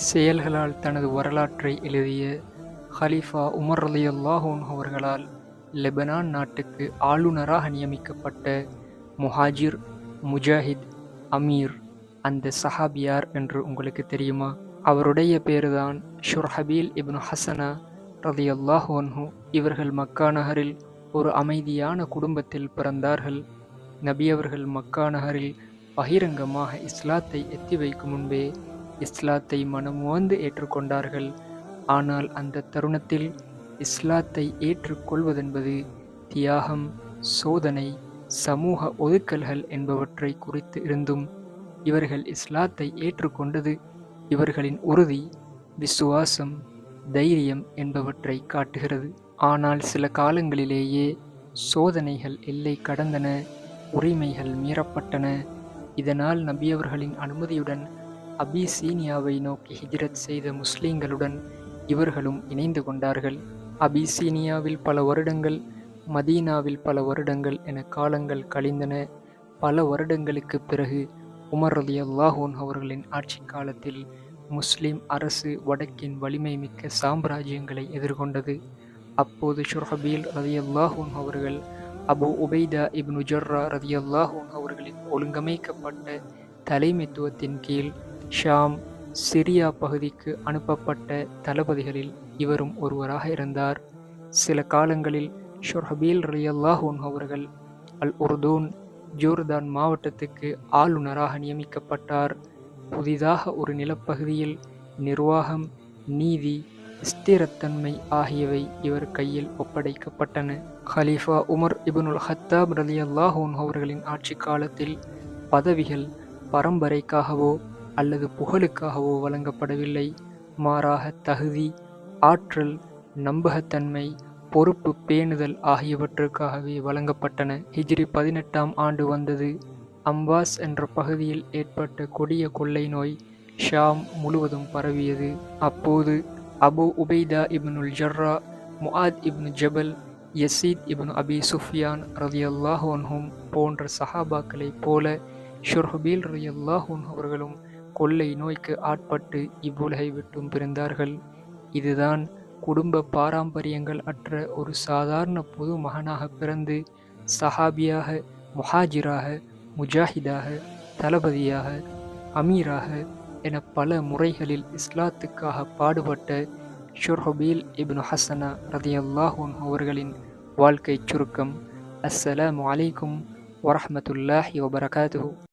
செயல்களால் தனது வரலாற்றை எழுதிய ஹலீஃபா உமர் ரலியல்லாஹு அன்ஹு அவர்களால் லெபனான் நாட்டுக்கு ஆளுநராக நியமிக்கப்பட்ட முஹாஜிர், முஜாஹித், அமீர் அந்த சஹாபியார் என்று உங்களுக்கு தெரியுமா? அவருடைய பேருதான் ஷுர்ஹபீல் இப்னு ஹசனா ரலியல்லாஹு அன்ஹு. இவர்கள் மக்கா நகரில் ஒரு அமைதியான குடும்பத்தில் பிறந்தார்கள். நபி அவர்கள் மக்கா நகரில் பகிரங்கமாக இஸ்லாத்தை எத்தி வைக்கும் முன்பே இஸ்லாத்தை மனமுவந்து ஏற்றுக்கொண்டார்கள். ஆனால் அந்த தருணத்தில் இஸ்லாத்தை ஏற்றுக்கொள்வதென்பது தியாகம், சோதனை, சமூக ஒதுக்கல்கள் என்பவற்றை குறித்து இருந்தும் இவர்கள் இஸ்லாத்தை ஏற்றுக்கொண்டது இவர்களின் உறுதி, விசுவாசம், தைரியம் என்பவற்றை காட்டுகிறது. ஆனால் சில காலங்களிலேயே சோதனைகள் எல்லை கடந்தன, உரிமைகள் மீறப்பட்டன. இதனால் நபியவர்களின் அனுமதியுடன் அபிசீனியாவை நோக்கி ஹிஜ்ரத் செய்த முஸ்லிம்களுடன் இவர்களும் இணைந்து கொண்டார்கள். அபிசீனியாவில் பல வருடங்கள், மதீனாவில் பல வருடங்கள் என காலங்கள் கழிந்தன. பல வருடங்களுக்கு பிறகு உமர் ரலியல்லாஹு அன்ஹு அவர்களின் ஆட்சி காலத்தில் முஸ்லிம் அரசு வடக்கின் வலிமை மிக்க சாம்ராஜ்யங்களை எதிர்கொண்டது. அப்போது ஷுர்ஹபீல் ரலியல்லாஹு அன்ஹு அவர்கள் அபு உபைதா இப்னு ஜர்ரா ரலியல்லாஹு அன்ஹு அவர்களின் ஒழுங்கமைக்கப்பட்ட தலைமைத்துவத்தின் கீழ் ஷாம், சிரியா பகுதிக்கு அனுப்பப்பட்ட தளபதிகளில் இவரும் ஒருவராக இருந்தார். சில காலங்களில் ஷுர்ஹபீல் ரலியல்லாஹு அன்ஹு அவர்கள் அல் உர்தூன், ஜோர்தான் மாவட்டத்துக்கு ஆளுநராக நியமிக்கப்பட்டார். புதிதாக ஒரு நிலப்பகுதியில் நிர்வாகம், நீதி, ஸ்திரத்தன்மை ஆகியவை இவர் கையில் ஒப்படைக்கப்பட்டன. ஹலீஃபா உமர் இப்னுல் ஹத்தாப் ரலியல்லாஹு அன்ஹு அவர்களின் ஆட்சி காலத்தில் பதவிகள் பரம்பரைக்காகவோ அல்லது புகழுக்காகவோ வழங்கப்படவில்லை. மாறாக தகுதி, ஆற்றல், நம்பகத்தன்மை, பொறுப்பு பேணுதல் ஆகியவற்றுக்காகவே வழங்கப்பட்டன. ஹிஜ்ரி 18ஆம் ஆண்டு வந்தது. அம்பாஸ் என்ற பகுதியில் ஏற்பட்ட கொடிய கொள்ளை நோய் ஷாம் முழுவதும் பரவியது. அப்போது அபு உபைதா இப்னுல் ஜர்ரா, முஆத் இப்னு ஜபல், யசீத் இப்னு அபி சுஃபியான் ரலியல்லாஹு அன்ஹும் போன்ற சஹாபாக்களைப் போல ஷுர்ஹபீல் ரலியல்லாஹு அன்ஹு அவர்களும் கொள்ளை நோய்க்கு ஆட்பட்டு இவ்வுலகை விட்டும் பிரிந்தார்கள். இதுதான் குடும்ப பாரம்பரியங்கள் அற்ற ஒரு சாதாரண பொது மகனாக பிறந்து சஹாபியாக, முஹாஜிராக, முஜாஹிதாக, தளபதியாக, அமீராக என பல முறைகளில் இஸ்லாத்துக்காக பாடுபட்ட ஷுர்ஹபீல் இப்னு ஹசனா ரலியல்லாஹு அன்ஹு அவர்களின் வாழ்க்கை சுருக்கம். அஸ்ஸலாமு அலைக்கும் வரஹ்மத்துல்லாஹி வபரகாத்துஹு.